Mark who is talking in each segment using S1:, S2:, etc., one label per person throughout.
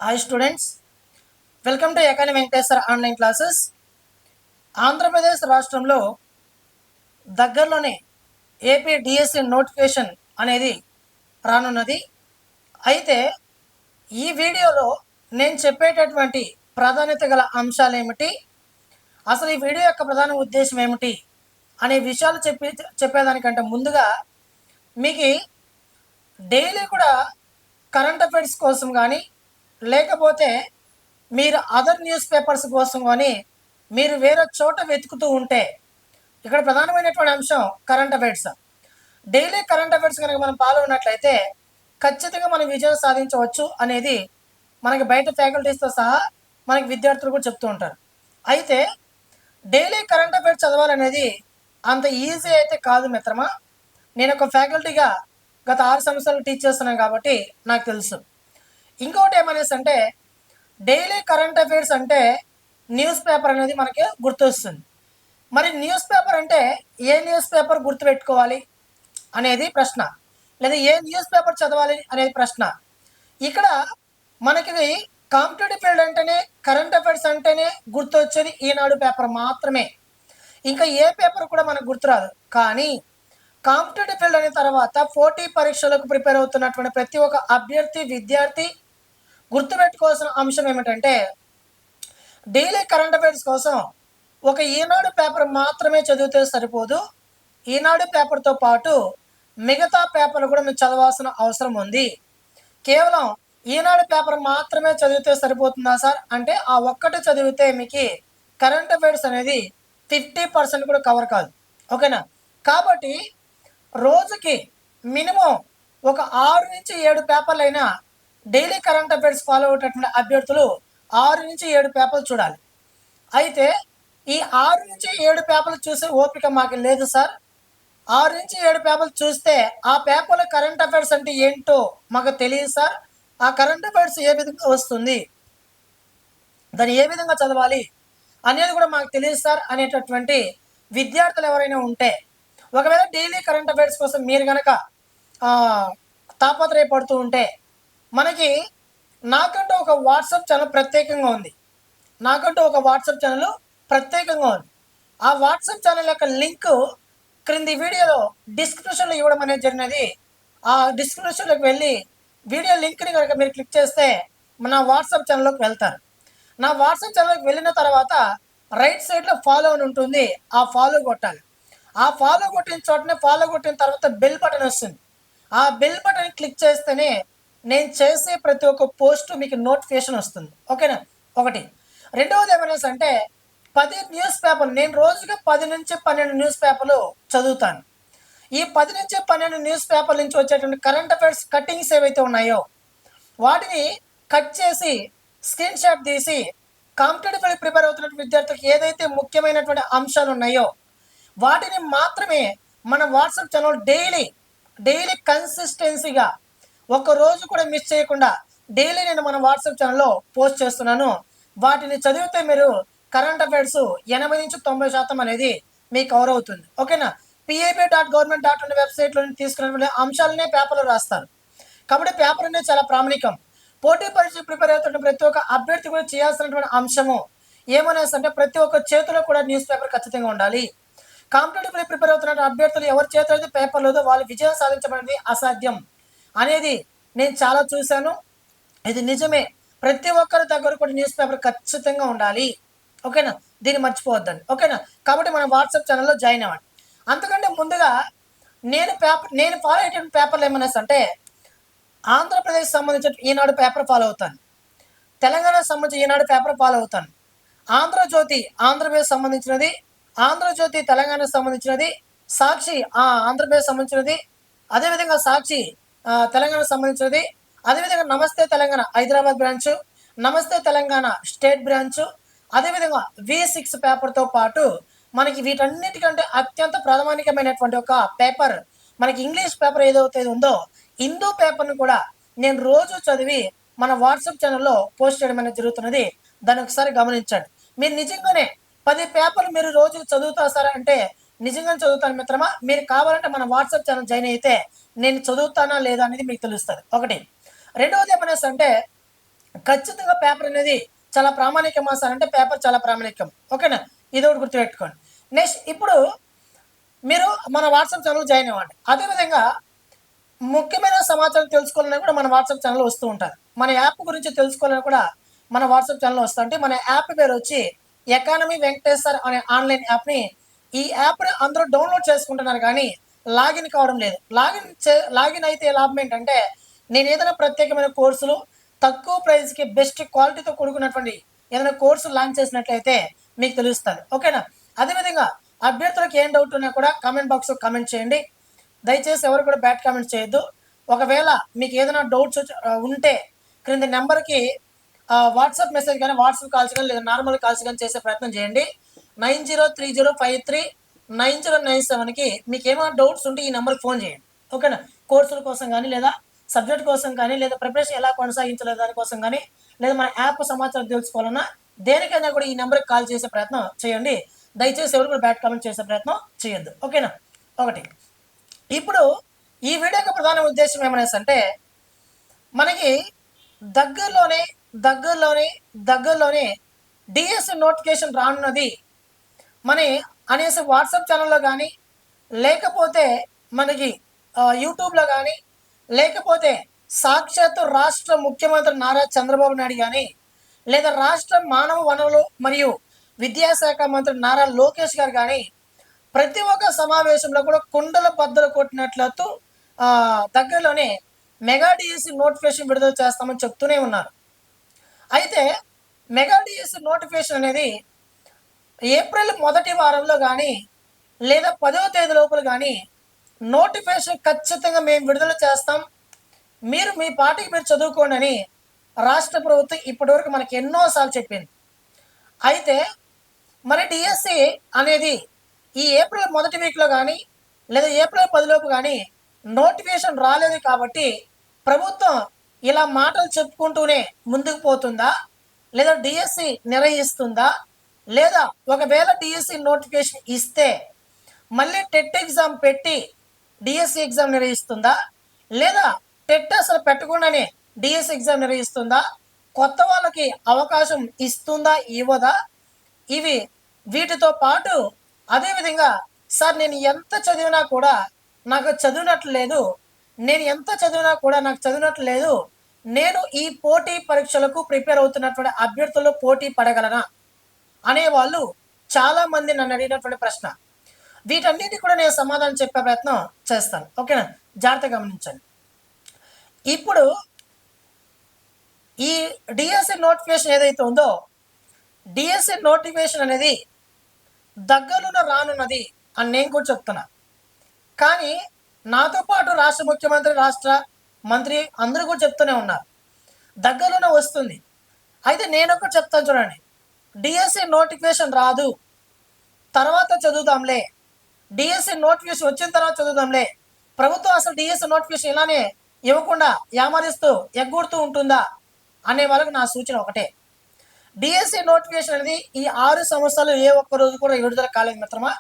S1: Hi students, welcome to academy Venkateswara online classes. Andhra Pradesh రాష్ట్రంలో దగ్గరలోనే AP DSC notification అనేది రానున్నది. అయితే ఈ వీడియోలో నేను చెప్పేటటువంటి ప్రాధాన్యత గల అంశాలు ఏమిటి, అసలు ఈ వీడియో యొక్క ప్రధాన ఉద్దేశం ఏమిటి అనే విషయాలు చెప్పేదానికంటే ముందుగా మీకు డైలీ కూడా కరెంట్ అఫైర్స్ కోసం కానీ లేకపోతే మీరు అదర్ న్యూస్ పేపర్స్ కోసం కానీ మీరు వేరే చోట వెతుకుతూ ఉంటే ఇక్కడ ప్రధానమైనటువంటి అంశం current affairs. Daily current affairs కనుక మనం ఫాలో ఉన్నట్లయితే ఖచ్చితంగా మనం విజయం సాధించవచ్చు అనేది మనకి బయట ఫ్యాకల్టీస్తో సహా మనకి విద్యార్థులు కూడా చెప్తూ ఉంటారు. అయితే డైలీ కరెంట్ అఫైర్స్ చదవాలనేది అంత ఈజీ అయితే కాదు మిత్రమా. నేను ఒక ఫ్యాకల్టీగా గత 6 సంవత్సరాలు టీచ్ చేస్తున్నాను కాబట్టి నాకు తెలుసు. ఇంకోటి ఏమనేసి అంటే డైలీ కరెంట్ అఫైర్స్ అంటే న్యూస్ పేపర్ అనేది మనకి గుర్తొస్తుంది. మరి న్యూస్ పేపర్ అంటే ఏ న్యూస్ పేపర్ గుర్తుపెట్టుకోవాలి అనేది ప్రశ్న, లేదా ఏ న్యూస్ పేపర్ చదవాలి అనేది ప్రశ్న. ఇక్కడ మనకి కాంపిటేటివ్ ఫీల్డ్ అంటేనే కరెంట్ అఫైర్స్ అంటేనే గుర్తొచ్చేది ఈనాడు పేపర్ మాత్రమే. ఇంకా ఏ పేపర్ కూడా మనకు గుర్తురాదు. కానీ కాంపిటేటివ్ ఫీల్డ్ అనే తర్వాత పోటీ పరీక్షలకు ప్రిపేర్ అవుతున్నటువంటి ప్రతి ఒక్క అభ్యర్థి విద్యార్థి గుర్తుపెట్టుకోవాల్సిన అంశం ఏమిటంటే డైలీ కరెంట్ అఫైర్స్ కోసం ఒక ఈనాడు పేపర్ మాత్రమే చదివితే సరిపోదు. ఈనాడు పేపర్తో పాటు మిగతా పేపర్లు కూడా మీరు చదవాల్సిన అవసరం ఉంది. కేవలం ఈనాడు పేపర్ మాత్రమే చదివితే సరిపోతుందా సార్ అంటే ఆ ఒక్కటి చదివితే మీకు కరెంట్ అఫైర్స్ అనేది 50% కూడా కవర్ కాదు. ఓకేనా? కాబట్టి రోజుకి మినిమం ఒక 6 నుంచి 7 పేపర్లు అయినా డైలీ కరెంట్ అఫైర్స్ ఫాలో అయ్యేటటువంటి అభ్యర్థులు 6 నుంచి 7 పేపర్లు చూడాలి. అయితే ఈ 6 నుంచి 7 పేపర్లు చూసే ఓపిక మాకు లేదు సార్. 6 నుంచి 7 పేపర్లు చూస్తే ఆ పేపర్లో కరెంట్ అఫైర్స్ అంటే ఏంటో మాకు తెలియదు సార్. ఆ కరెంట్ అఫైర్స్ ఏ విధంగా వస్తుంది, దాన్ని ఏ విధంగా చదవాలి అనేది కూడా మాకు తెలియదు సార్ అనేటటువంటి విద్యార్థులు ఎవరైనా ఉంటే, ఒకవేళ డైలీ కరెంట్ అఫైర్స్ కోసం మీరు కనుక తాపత్రయపడుతూ ఉంటే మనకి నాకంటూ ఒక వాట్సాప్ ఛానల్ ప్రత్యేకంగా ఉంది. ఆ వాట్సాప్ ఛానల్ యొక్క లింక్ క్రింది వీడియోలో డిస్క్రిప్షన్లో ఇవ్వడం అనేది జరిగినది. ఆ డిస్క్రిప్షన్లోకి వెళ్ళి వీడియో లింక్ని కనుక మీరు క్లిక్ చేస్తే నా వాట్సాప్ ఛానల్లోకి వెళ్తారు. నా వాట్సాప్ ఛానల్కి వెళ్ళిన తర్వాత రైట్ సైడ్లో ఫాలో అని ఉంటుంది. ఆ ఫాలో కొట్టాలి. ఆ ఫాలో కొట్టిన చోటనే ఫాలో కొట్టిన తర్వాత బెల్ బటన్ వస్తుంది. ఆ బెల్ బటన్ క్లిక్ చేస్తేనే నేను చేసే ప్రతి ఒక్క పోస్ట్ మీకు నోటిఫికేషన్ వస్తుంది. ఓకేనా? ఒకటి. రెండవది ఏమైనా అంటే 10 న్యూస్ పేపర్లు, నేను రోజుగా 10 నుంచి 12 న్యూస్ పేపర్లు చదువుతాను. ఈ 10 నుంచి 12 న్యూస్ పేపర్ల నుంచి వచ్చేటువంటి కరెంట్ అఫైర్స్ కట్టింగ్స్ ఏవైతే ఉన్నాయో వాటిని కట్ చేసి స్క్రీన్ షాట్ తీసి కాంపిటేటివ్ ప్రిపేర్ అవుతున్న విద్యార్థులకు ఏదైతే ముఖ్యమైనటువంటి అంశాలు ఉన్నాయో వాటిని మాత్రమే మన వాట్సాప్ ఛానల్ డైలీ కన్సిస్టెన్సీగా ఒక రోజు కూడా మిస్ చేయకుండా డైలీ నేను మన వాట్సాప్ ఛానల్లో పోస్ట్ చేస్తున్నాను. వాటిని చదివితే మీరు కరెంట్ అఫైర్స్ 80 నుంచి 90% అనేది మీకు కవర్ అవుతుంది. ఓకేనా? pib.government.in వెబ్సైట్లో తీసుకున్న అంశాలనే పేపర్లో రాస్తారు. కాబట్టి పేపర్ అనేది చాలా ప్రామాణికం. పోటీ పరీక్ష ప్రిపేర్ అవుతున్న ప్రతి ఒక్క అభ్యర్థి కూడా చేయాల్సినటువంటి అంశము ఏమనేసి అంటే ప్రతి ఒక్క చేతిలో కూడా న్యూస్ పేపర్ ఖచ్చితంగా ఉండాలి. కాంపిటేటివ్ ప్రిపేర్ అవుతున్న అభ్యర్థులు ఎవరి చేతిలో అయితే పేపర్ లేదో వాళ్ళు విజయం సాధించబడింది అసాధ్యం అనేది నేను చాలా చూశాను. ఇది నిజమే. ప్రతి ఒక్కరి దగ్గర కూడా న్యూస్ పేపర్ ఖచ్చితంగా ఉండాలి. ఓకేనా? దీన్ని మర్చిపోవద్దండి. ఓకేనా? కాబట్టి మనం వాట్సాప్ ఛానల్లో జాయిన్ అవ్వండి. అంతకంటే ముందుగా నేను ఫాలో అయ్యేటువంటి పేపర్లు ఏమనేసి అంటే ఆంధ్రప్రదేశ్ సంబంధించిన ఈనాడు పేపర్ ఫాలో అవుతాను. తెలంగాణకు సంబంధించిన ఈనాడు పేపర్ ఫాలో అవుతాను. ఆంధ్రజ్యోతి ఆంధ్రప్రదేశ్ సంబంధించినది, ఆంధ్రజ్యోతి తెలంగాణకు సంబంధించినది, సాక్షి ఆంధ్రప్రదేశ్ సంబంధించినది, అదేవిధంగా సాక్షి తెలంగాణకు సంబంధించినది, అదేవిధంగా నమస్తే తెలంగాణ హైదరాబాద్ బ్రాంచ్, నమస్తే తెలంగాణ స్టేట్ బ్రాంచ్, అదేవిధంగా V6 పేపర్తో పాటు మనకి వీటన్నిటికంటే అత్యంత ప్రామాణికమైనటువంటి ఒక పేపర్ మనకి ఇంగ్లీష్ పేపర్ ఏదైతే ఉందో హిందూ పేపర్ను కూడా నేను రోజు చదివి మన వాట్సాప్ ఛానల్లో పోస్ట్ చేయడం అనేది జరుగుతున్నది. దాన్ని ఒకసారి గమనించండి. మీరు నిజంగానే 10 పేపర్లు మీరు రోజు చదువుతా సార్ అంటే నిజంగానే చదువుతాను మిత్రమా. మీరు కావాలంటే మన వాట్సాప్ ఛానల్ జాయిన్ అయితే నేను చదువుతానా లేదా అనేది మీకు తెలుస్తుంది. ఒకటి. రెండవది ఏమనేసి అంటే ఖచ్చితంగా పేపర్ అనేది చాలా ప్రామాణికమా సార్ అంటే పేపర్ చాలా ప్రామాణికం. ఓకేనా? ఇది ఒకటి గుర్తుపెట్టుకోండి. నెక్స్ట్ ఇప్పుడు మీరు మన వాట్సాప్ ఛానల్ జాయిన్ అవ్వండి. అదేవిధంగా ముఖ్యమైన సమాచారం తెలుసుకోవాలన్నా కూడా మన వాట్సాప్ ఛానల్ వస్తూ ఉంటారు. మన యాప్ గురించి తెలుసుకోవాలని కూడా మన వాట్సాప్ ఛానల్ వస్తూ ఉంటే మన యాప్ పేరు వచ్చి ఎకానమీ వెంకటేశ్వర్ అనే ఆన్లైన్ యాప్ని ఈ యాప్ని అందరూ డౌన్లోడ్ చేసుకుంటున్నారు కానీ లాగిన్ కావడం లేదు. లాగిన్ అయితే లాభం ఏంటంటే నేను ఏదైనా ప్రత్యేకమైన కోర్సులు తక్కువ ప్రైస్కి బెస్ట్ క్వాలిటీతో కూడుకున్నటువంటి ఏదైనా కోర్సు లాంచ్ చేసినట్లయితే మీకు తెలుస్తుంది. ఓకేనా? అదేవిధంగా అభ్యర్థులకు ఏం డౌట్ ఉన్నా కూడా కామెంట్ బాక్స్లో కామెంట్ చేయండి. దయచేసి ఎవరు కూడా బ్యాడ్ కామెంట్స్ చేయొద్దు. ఒకవేళ మీకు ఏదైనా డౌట్స్ ఉంటే క్రింద నెంబర్కి వాట్సాప్ మెసేజ్ కానీ వాట్సాప్ కాల్స్ కానీ లేదా నార్మల్ కాల్స్ కానీ చేసే ప్రయత్నం చేయండి. 9030539097కి మీకు ఏమైనా డౌట్స్ ఉంటే ఈ నెంబర్కి ఫోన్ చేయండి. ఓకేనా? కోర్సుల కోసం కానీ లేదా సబ్జెక్ట్ కోసం కానీ లేదా ప్రిపరేషన్ ఎలా కొనసాగించలేదు దానికోసం కానీ లేదా మన యాప్ సమాచారం తెలుసుకోవాలన్నా దేనికైనా కూడా ఈ నెంబర్కి కాల్ చేసే ప్రయత్నం చేయండి. దయచేసి ఎవరు కూడా బ్యాడ్ కామెంట్ చేసే ప్రయత్నం చేయొద్దు. ఓకేనా? ఒకటి ఇప్పుడు ఈ వీడియో యొక్క ప్రధాన ఉద్దేశం ఏమనేసి మనకి దగ్గరలోనే డిఎస్సి నోటిఫికేషన్ రానున్నది మన అనేసి వాట్సాప్ ఛానల్లో కానీ లేకపోతే మనకి యూట్యూబ్లో కానీ లేకపోతే సాక్షాత్తు రాష్ట్ర ముఖ్యమంత్రి నారా చంద్రబాబు నాయుడు కానీ లేదా రాష్ట్ర మానవ వనరులు మరియు విద్యాశాఖ మంత్రి నారా లోకేష్ గారు కానీ ప్రతి ఒక్క సమావేశంలో కూడా కుండల బద్దలు కొట్టినట్లతో దగ్గరలోనే మెగా డిఎస్సి నోటిఫికేషన్ విడుదల చేస్తామని చెప్తూనే ఉన్నారు. అయితే మెగా డిఎస్సి నోటిఫికేషన్ అనేది ఏప్రిల్ మొదటి వారంలో కానీ లేదా 10వ తేదీ లోపల కానీ నోటిఫికేషన్ ఖచ్చితంగా మేము విడుదల చేస్తాం, మీరు మీ పార్టీకి మీరు చదువుకోండి అని రాష్ట్ర ప్రభుత్వం ఇప్పటివరకు మనకి ఎన్నోసార్లు చెప్పింది. అయితే మరి డిఎస్సి అనేది ఈ ఏప్రిల్ మొదటి వీక్లో కానీ లేదా ఏప్రిల్ 10లోపు కానీ నోటిఫికేషన్ రాలేదు కాబట్టి ప్రభుత్వం ఇలా మాటలు చెప్పుకుంటూనే ముందుకు పోతుందా లేదా డిఎస్సి నిర్వహిస్తుందా లేదా ఒకవేళ డిఎస్సి నోటిఫికేషన్ ఇస్తే మళ్ళీ టెట్ ఎగ్జామ్ పెట్టి డిఎస్సి ఎగ్జామ్ నిర్వహిస్తుందా లేదా టెట్ అసలు పెట్టకుండానే డిఎస్సి ఎగ్జామ్ నిర్వహిస్తుందా, కొత్త వాళ్ళకి అవకాశం ఇస్తుందా ఇవ్వదా, ఇవి వీటితో పాటు అదేవిధంగా సార్ నేను ఎంత చదివినా కూడా నాకు చదివినట్లు లేదు, నేను ఈ పోటీ పరీక్షలకు ప్రిపేర్ అవుతున్నటువంటి అభ్యర్థుల్లో పోటీ పడగలనా అనేవాళ్ళు చాలామంది నన్ను అడిగినటువంటి ప్రశ్న. వీటన్నిటి కూడా నేను సమాధానం చెప్పే ప్రయత్నం చేస్తాను. ఓకేనా? జాగ్రత్తగా గమనించండి. ఇప్పుడు ఈ డిఎస్సి నోటిఫికేషన్ ఏదైతే ఉందో డిఎస్సి నోటిఫికేషన్ అనేది దగ్గరలో రానున్నది అని నేను కూడా చెప్తున్నా. కానీ నాతో పాటు రాష్ట్ర ముఖ్యమంత్రి రాష్ట్ర మంత్రి అందరూ కూడా చెప్తూనే ఉన్నారు దగ్గరలోనే వస్తుంది. అయితే నేను ఒకటి చెప్తాను చూడండి, డిఎస్సి నోటిఫికేషన్ రాదు తర్వాత చదువుదాంలే, డిఎస్సి నోటిఫికేషన్ వచ్చిన తర్వాత చదువుదాంలే, ప్రభుత్వం అసలు డిఎస్సి నోటిఫికేషన్ ఇలానే ఇవ్వకుండా యామరిస్తూ ఎగ్గొడుతూ ఉంటుందా అనే వాళ్ళకి నా సూచన ఒకటే. డిఎస్సి నోటిఫికేషన్ అనేది ఈ 6 సంవత్సరాలు ఏ ఒక్క రోజు కూడా విడుదల కాలేదు మిత్రమా.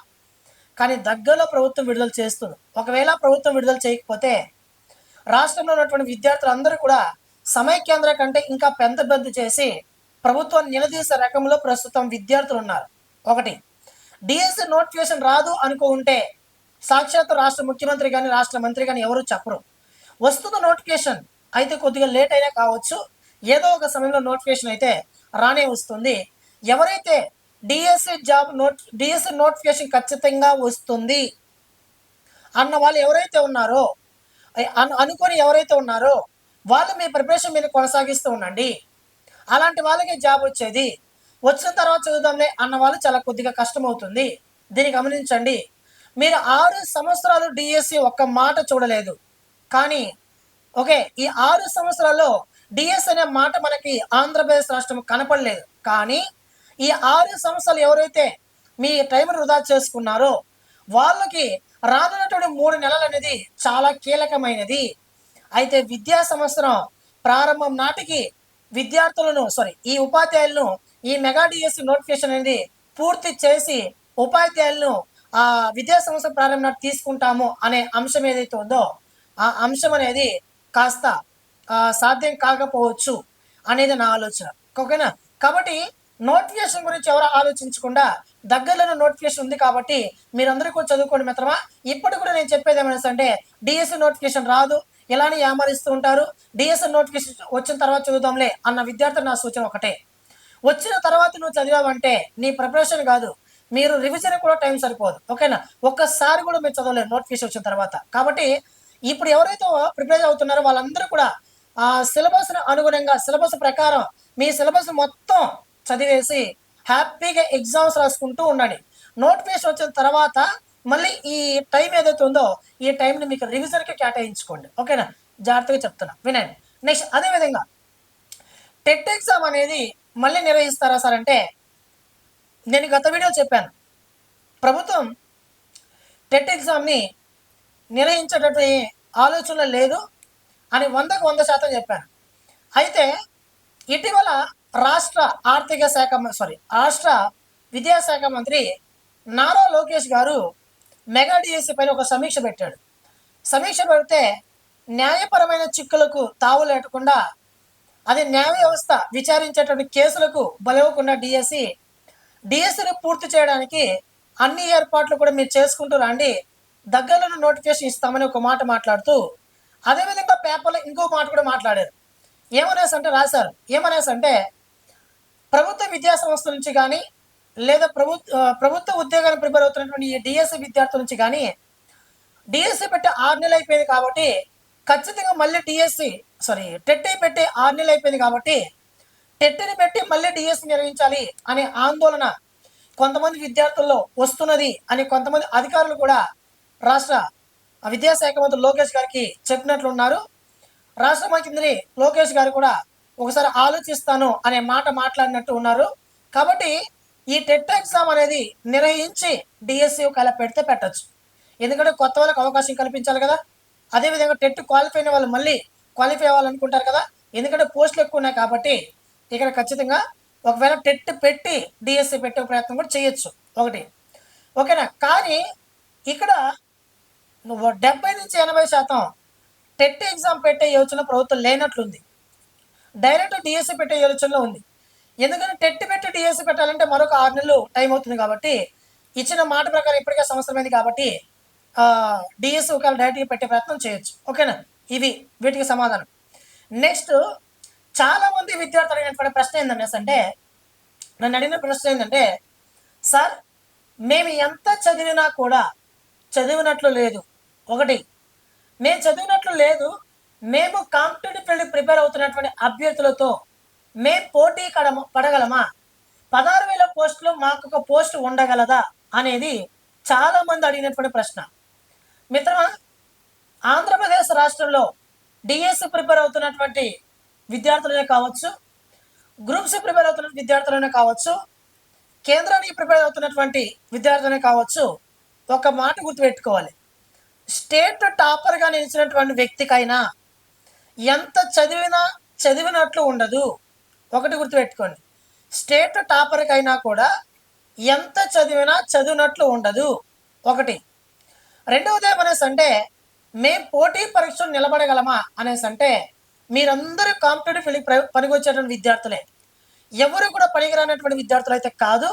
S1: కానీ దగ్గరలో ప్రభుత్వం విడుదల చేస్తుంది. ఒకవేళ ప్రభుత్వం విడుదల చేయకపోతే రాష్ట్రంలో ఉన్నటువంటి విద్యార్థులందరూ కూడా సమైక్యాంధ్ర కంటే ఇంకా పెద్ద చేసి ప్రభుత్వాన్ని నిలదీసే రకంలో ప్రస్తుతం విద్యార్థులు ఉన్నారు. ఒకటి, డిఎస్సి నోటిఫికేషన్ రాదు అనుకుంటే సాక్షాత్తు రాష్ట్ర ముఖ్యమంత్రి కానీ రాష్ట్ర మంత్రి కానీ ఎవరు చెప్పరు. వస్తున్న నోటిఫికేషన్ అయితే కొద్దిగా లేట్ అయినా కావచ్చు, ఏదో ఒక సమయంలో నోటిఫికేషన్ అయితే రానే వస్తుంది. ఎవరైతే డిఎస్సి నోటిఫికేషన్ ఖచ్చితంగా వస్తుంది అన్న వాళ్ళు ఎవరైతే ఉన్నారో అనుకొని ఎవరైతే ఉన్నారో వాళ్ళు మీ ప్రిపరేషన్ మీద కొనసాగిస్తూ ఉండండి. అలాంటి వాళ్ళకి జాబ్ వచ్చేది. వచ్చిన తర్వాత చదువుదాంలే అన్న వాళ్ళు చాలా కొద్దిగా కష్టమవుతుంది. దీన్ని గమనించండి. మీరు 6 సంవత్సరాలు డిఎస్సి ఒక్క మాట చూడలేదు, కానీ ఓకే ఈ 6 సంవత్సరాల్లో డిఎస్ అనే మాట మనకి ఆంధ్రప్రదేశ్ రాష్ట్రం కనపడలేదు. కానీ ఈ 6 సంవత్సరాలు ఎవరైతే మీ టైంను వృధా చేసుకున్నారో వాళ్ళకి రానున్నటువంటి 3 నెలలు అనేది చాలా కీలకమైనది. అయితే విద్యా సంవత్సరం ప్రారంభం నాటికి ఈ ఉపాధ్యాయులను ఈ మెగా డిఎస్సి నోటిఫికేషన్ అనేది పూర్తి చేసి ఉపాధ్యాయులను ఆ విద్యా సంవత్సరం ప్రారంభం నాటి తీసుకుంటాము అనే అంశం ఏదైతే ఉందో ఆ అంశం అనేది కాస్త సాధ్యం కాకపోవచ్చు. అనేది నా ఆలోచన. ఓకేనా? కాబట్టి నోటిఫికేషన్ గురించి ఎవరు ఆలోచించకుండా దగ్గరలోనే నోటిఫికేషన్ ఉంది కాబట్టి మీరందరూ కూడా చదువుకోండి మిత్రమా. ఇప్పుడు కూడా నేను చెప్పేది ఏమైనా అంటే డిఎస్సి నోటిఫికేషన్ రాదు, ఇలానే యామరిస్తూ ఉంటారు. డిఎస్సి నోటిఫికేషన్ వచ్చిన తర్వాత చదువుదాంలే అన్న విద్యార్థులు నా సూచన ఒకటే, వచ్చిన తర్వాత నువ్వు చదివావంటే నీ ప్రిపరేషన్ కాదు, మీరు రివిజన్ కూడా టైం సరిపోదు. ఓకేనా? ఒక్కసారి కూడా మీరు చదవలేరు నోటిఫికేషన్ వచ్చిన తర్వాత. కాబట్టి ఇప్పుడు ఎవరైతే ప్రిపేర్ అవుతున్నారో వాళ్ళందరూ కూడా ఆ సిలబస్ అనుగుణంగా సిలబస్ ప్రకారం మీ సిలబస్ మొత్తం చదివేసి హ్యాపీగా ఎగ్జామ్స్ రాసుకుంటూ ఉండండి. నోటిఫికేషన్ వచ్చిన తర్వాత మళ్ళీ ఈ టైం ఏదైతే ఉందో ఈ టైంని మీకు రివిజన్కి కేటాయించుకోండి. ఓకేనా? జాగ్రత్తగా చెప్తున్నా వినండి. నెక్స్ట్ అదేవిధంగా టెట్ ఎగ్జామ్ అనేది మళ్ళీ నిర్వహిస్తారా సార్ అంటే, నేను గత వీడియో చెప్పాను, ప్రభుత్వం టెట్ ఎగ్జామ్ని నిర్వహించేటటువంటి ఆలోచన లేదు అని 100% చెప్పాను. అయితే ఇటీవల రాష్ట్ర విద్యాశాఖ మంత్రి నారా లోకేష్ గారు మెగా డిఎస్సి పైన ఒక సమీక్ష పెట్టాడు. సమీక్ష పెడితే న్యాయపరమైన చిక్కులకు తావు లేకుండా, అది న్యాయ వ్యవస్థ విచారించేటువంటి కేసులకు బలవకుండా డిఎస్సిని పూర్తి చేయడానికి అన్ని ఏర్పాట్లు కూడా మీరు చేసుకుంటూ రండి, దగ్గరలో నోటిఫికేషన్ ఇస్తామని ఒక మాట మాట్లాడుతూ, అదేవిధంగా పేపర్లో ఇంకో మాట కూడా మాట్లాడారు. ఏమనేసంటే రాశారు, ఏమనేసంటే ప్రభుత్వ విద్యా సంస్థల నుంచి కానీ లేదా ప్రభుత్వ ఉద్యోగాన్ని ప్రిపేర్ అవుతున్నటువంటి ఈ డిఎస్సి విద్యార్థుల నుంచి కానీ డిఎస్సి పెట్టి 6 నెలలు అయిపోయింది కాబట్టి ఖచ్చితంగా మళ్ళీ టెట్ పెట్టి 6 నెలలు అయిపోయింది కాబట్టి టెట్ని పెట్టి మళ్ళీ డిఎస్సి నిర్వహించాలి అనే ఆందోళన కొంతమంది విద్యార్థుల్లో వస్తున్నది అని కొంతమంది అధికారులు కూడా రాష్ట్ర విద్యాశాఖ మంత్రి లోకేష్ గారికి చెప్పినట్లున్నారు. రాష్ట్ర మంత్రి లోకేష్ గారు కూడా ఒకసారి ఆలోచిస్తాను అనే మాట మాట్లాడినట్టు ఉన్నారు. కాబట్టి ఈ టెట్ ఎగ్జామ్ అనేది నిర్వహించి డిఎస్సి ఒకవేళ పెడితే పెట్టచ్చు, ఎందుకంటే కొత్త వాళ్ళకి అవకాశం కల్పించాలి కదా. అదేవిధంగా టెట్ క్వాలిఫై అయిన వాళ్ళు మళ్ళీ క్వాలిఫై అవ్వాలనుకుంటారు కదా, ఎందుకంటే పోస్టులు ఎక్కువ ఉన్నాయి కాబట్టి ఇక్కడ ఖచ్చితంగా ఒకవేళ టెట్ పెట్టి డిఎస్సి పెట్టే ప్రయత్నం కూడా చేయొచ్చు ఒకటి. ఓకేనా? కానీ ఇక్కడ 70 నుంచి 80% టెట్ ఎగ్జామ్ పెట్టే యోచన ప్రభుత్వం లేనట్లుంది, డైరెక్ట్ డిఎస్సి పెట్టే యోచనలో ఉంది. ఎందుకంటే టెట్ పెట్టి డిఎస్సి పెట్టాలంటే మరొక 6 నెలలు టైం అవుతుంది కాబట్టి ఇచ్చిన మాట ప్రకారం ఇప్పటికే సంవత్సరమైంది కాబట్టి డిఎస్సి ఒకవేళ డైరెక్ట్గా పెట్టే ప్రయత్నం చేయొచ్చు. ఓకేనా? ఇవి వీటికి సమాధానం. నెక్స్ట్ చాలామంది విద్యార్థులు అడిగినటువంటి ప్రశ్న ఏంటంటే, నన్ను అడిగిన ప్రశ్న ఏంటంటే, సార్ మేము ఎంత చదివినా కూడా చదివినట్లు లేదు. ఒకటి, మేము చదివినట్లు లేదు, మేము కాంపిటేటివ్ ఫీల్డ్ ప్రిపేర్ అవుతున్నటువంటి అభ్యర్థులతో మేము పోటీ పడగలమా, 16,000 పోస్టులు మాకు ఒక పోస్ట్ ఉండగలదా అనేది చాలామంది అడిగినటువంటి ప్రశ్న. మిత్రమా, ఆంధ్రప్రదేశ్ రాష్ట్రంలో డిఎస్సి ప్రిపేర్ అవుతున్నటువంటి విద్యార్థులనే కావచ్చు, గ్రూప్స్ ప్రిపేర్ అవుతున్న విద్యార్థులనే కావచ్చు, కేంద్రానికి ప్రిపేర్ అవుతున్నటువంటి విద్యార్థులనే కావచ్చు, ఒక మాట గుర్తుపెట్టుకోవాలి, స్టేట్ టాపర్గా నిలిచినటువంటి వ్యక్తికైనా ఎంత చదివినట్లు ఉండదు. ఒకటి గుర్తుపెట్టుకోండి, స్టేట్ టాపర్కైనా కూడా ఎంత చదివినట్లు ఉండదు. ఒకటి. రెండవది ఏమనేసి అంటే, మేము పోటీ పరీక్షలు నిలబడగలమా అనేసి అంటే, మీరందరూ కాంపిటేటివ్ ఫీల్డ్కి పనికొచ్చేటువంటి విద్యార్థులే, ఎవరు కూడా పనికిరానటువంటి విద్యార్థులు అయితే కాదు,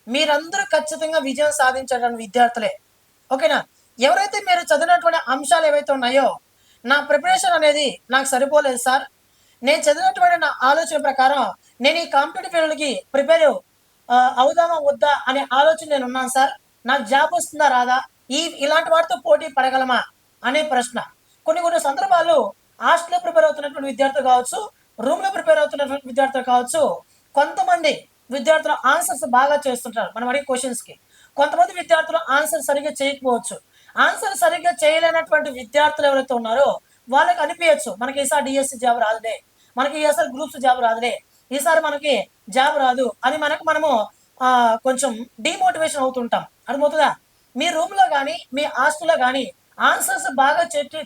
S1: మీరందరూ ఖచ్చితంగా విజయం సాధించేటువంటి విద్యార్థులే. ఓకేనా? ఎవరైతే మీరు చదివినటువంటి అంశాలు ఏవైతే ఉన్నాయో, నా ప్రిపరేషన్ అనేది నాకు సరిపోలేదు సార్, నేను చదివినటువంటి నా ఆలోచన ప్రకారం నేను ఈ కాంపిటేటివ్ ఫీల్డ్కి ప్రిపేర్ అవుదామా వద్దా అనే ఆలోచన నేను ఉన్నాను సార్, నాకు జాబ్ వస్తుందా రాదా, ఇలాంటి వాటితో పోటీ పడగలమా అనే ప్రశ్న. కొన్ని సందర్భాలు హాస్టల్లో ప్రిపేర్ అవుతున్నటువంటి విద్యార్థులు కావచ్చు, రూమ్లో ప్రిపేర్ అవుతున్నటువంటి విద్యార్థులు కావచ్చు, కొంతమంది విద్యార్థులు ఆన్సర్స్ బాగా చేస్తుంటారు మనం అడిగే క్వశ్చన్స్కి, కొంతమంది విద్యార్థులు ఆన్సర్ సరిగ్గా చేయకపోవచ్చు. ఆన్సర్ సరిగ్గా చేయలేనటువంటి విద్యార్థులు ఎవరైతే ఉన్నారో వాళ్ళకి అనిపించచ్చు, మనకి ఈసారి డిఎస్సి జాబ్ రాదులే, మనకి ఈసారి గ్రూప్స్ జాబ్ రాదులే, ఈసారి మనకి జాబ్ రాదు అని మనము కొంచెం డిమోటివేషన్ అవుతుంటాం. అర్థమవుతుందా? మీ రూమ్లో కానీ మీ హాస్టల్లో కానీ ఆన్సర్స్ బాగా